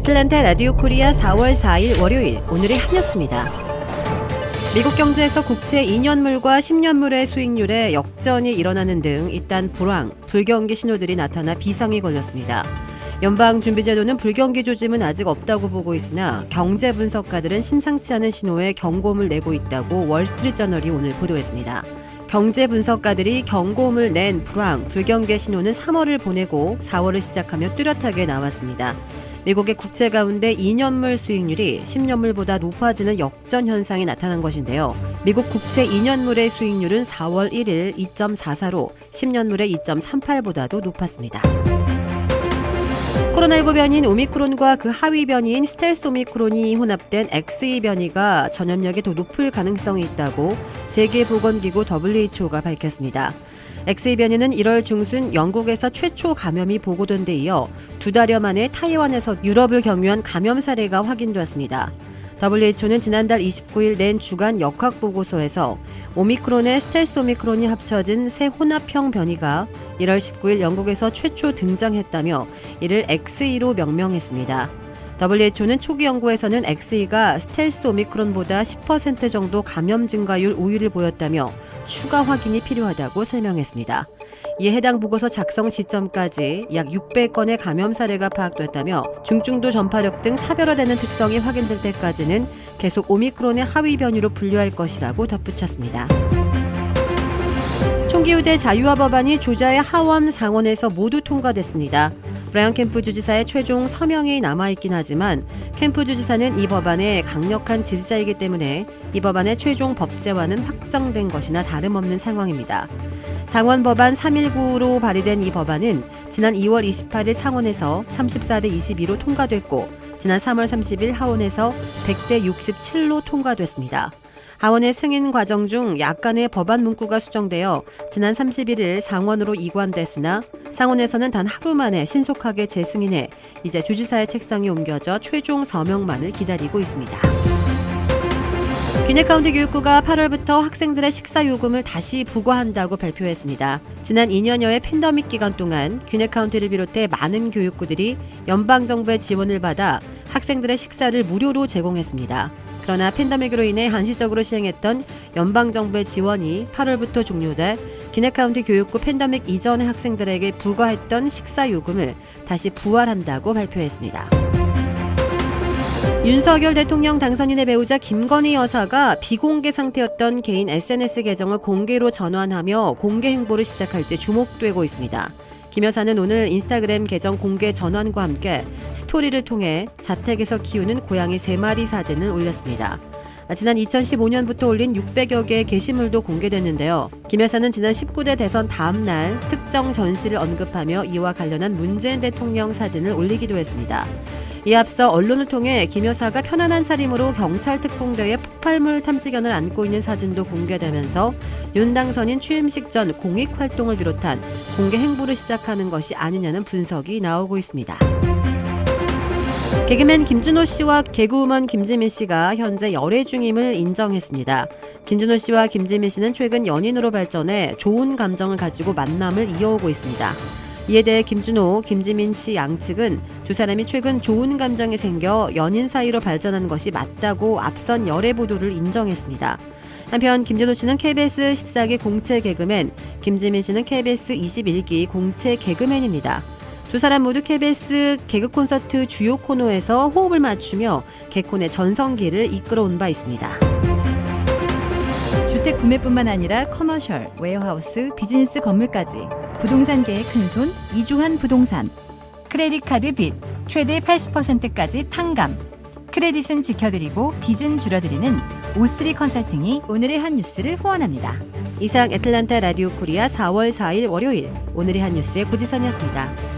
애틀랜타 라디오 코리아 4월 4일 월요일 오늘의 한 뉴스입니다. 미국 경제에서 국채 2년물과 10년물의 수익률에 역전이 일어나는 등 일단 불경기 신호들이 나타나 비상이 걸렸습니다. 연방준비제도는 불경기 조짐은 아직 없다고 보고 있으나 경제 분석가들은 심상치 않은 신호에 경고음을 내고 있다고 월스트리트저널이 오늘 보도했습니다. 경제 분석가들이 경고음을 낸 불경기 신호는 3월을 보내고 4월을 시작하며 뚜렷하게 나왔습니다. 미국의 국채 가운데 2년물 수익률이 10년물보다 높아지는 역전 현상이 나타난 것인데요. 미국 국채 2년물의 수익률은 4월 1일 2.44로 10년물의 2.38보다도 높았습니다. 코로나19 변이인 오미크론과 그 하위 변이인 스텔스 오미크론이 혼합된 XE 변이가 전염력이 더 높을 가능성이 있다고 세계보건기구 WHO가 밝혔습니다. XE 변이는 1월 중순 영국에서 최초 감염이 보고된 데 이어 2달여 만에 타이완에서 유럽을 경유한 감염 사례가 확인되었습니다. WHO는 지난달 29일 낸 주간 역학보고서에서 오미크론에 스텔스 오미크론이 합쳐진 새 혼합형 변이가 1월 19일 영국에서 최초 등장했다며 이를 XE로 명명했습니다. WHO는 초기 연구에서는 XE가 스텔스 오미크론보다 10% 정도 감염 증가율 우위를 보였다며 추가 확인이 필요하다고 설명했습니다. 이에 해당 보고서 작성 시점까지 약 600건의 감염 사례가 파악됐다며 중증도 전파력 등 차별화되는 특성이 확인될 때까지는 계속 오미크론의 하위 변이로 분류할 것이라고 덧붙였습니다. 총기 유대 자유화 법안이 조자의 하원, 상원에서 모두 통과됐습니다. 브라이언 캠프 주지사의 최종 서명이 남아있긴 하지만 캠프 주지사는 이 법안에 강력한 지지자이기 때문에 이 법안의 최종 법제화는 확정된 것이나 다름없는 상황입니다. 상원 법안 319로 발의된 이 법안은 지난 2월 28일 상원에서 34대 22로 통과됐고 지난 3월 30일 하원에서 100대 67로 통과됐습니다. 하원의 승인 과정 중 약간의 법안 문구가 수정되어 지난 31일 상원으로 이관됐으나 상원에서는 단 하루 만에 신속하게 재승인해 이제 주지사의 책상에 옮겨져 최종 서명만을 기다리고 있습니다. 귀넷 카운티 교육부가 8월부터 학생들의 식사 요금을 다시 부과한다고 발표했습니다. 지난 2년여의 팬데믹 기간 동안 귀넷 카운티를 비롯해 많은 교육구들이 연방정부의 지원을 받아 학생들의 식사를 무료로 제공했습니다. 그러나 팬데믹으로 인해 한시적으로 시행했던 연방정부의 지원이 8월부터 종료돼 귀넷 카운티 교육구 팬데믹 이전의 학생들에게 부과했던 식사 요금을 다시 부활한다고 발표했습니다. 윤석열 대통령 당선인의 배우자 김건희 여사가 비공개 상태였던 개인 SNS 계정을 공개로 전환하며 공개 행보를 시작할지 주목되고 있습니다. 김 여사는 오늘 인스타그램 계정 공개 전환과 함께 스토리를 통해 자택에서 키우는 고양이 3마리 사진을 올렸습니다. 지난 2015년부터 올린 600여 개의 게시물도 공개됐는데요. 김 여사는 지난 19대 대선 다음 날 특정 전시를 언급하며 이와 관련한 문재인 대통령 사진을 올리기도 했습니다. 이에 앞서 언론을 통해 김 여사가 편안한 차림으로 경찰 특공대의 폭발물 탐지견을 안고 있는 사진도 공개되면서 윤 당선인 취임식 전 공익 활동을 비롯한 공개 행보를 시작하는 것이 아니냐는 분석이 나오고 있습니다. 개그맨 김준호 씨와 개그우먼 김지민 씨가 현재 열애 중임을 인정했습니다. 김준호 씨와 김지민 씨는 최근 연인으로 발전해 좋은 감정을 가지고 만남을 이어오고 있습니다. 이에 대해 김준호, 김지민 씨 양측은 두 사람이 최근 좋은 감정이 생겨 연인 사이로 발전한 것이 맞다고 앞선 열애 보도를 인정했습니다. 한편 김준호 씨는 KBS 14기 공채 개그맨, 김지민 씨는 KBS 21기 공채 개그맨입니다. 두 사람 모두 KBS 개그 콘서트 주요 코너에서 호흡을 맞추며 개콘의 전성기를 이끌어온 바 있습니다. 주택 구매뿐만 아니라 커머셜, 웨어하우스, 비즈니스 건물까지 부동산계의 큰손 이주환 부동산. 크레딧 카드 빚 최대 80%까지 탕감. 크레딧은 지켜드리고 빚은 줄여드리는 O3 컨설팅이 오늘의 한 뉴스를 후원합니다. 이상 애틀랜타 라디오 코리아 4월 4일 월요일 오늘의 한 뉴스의 고지선이었습니다.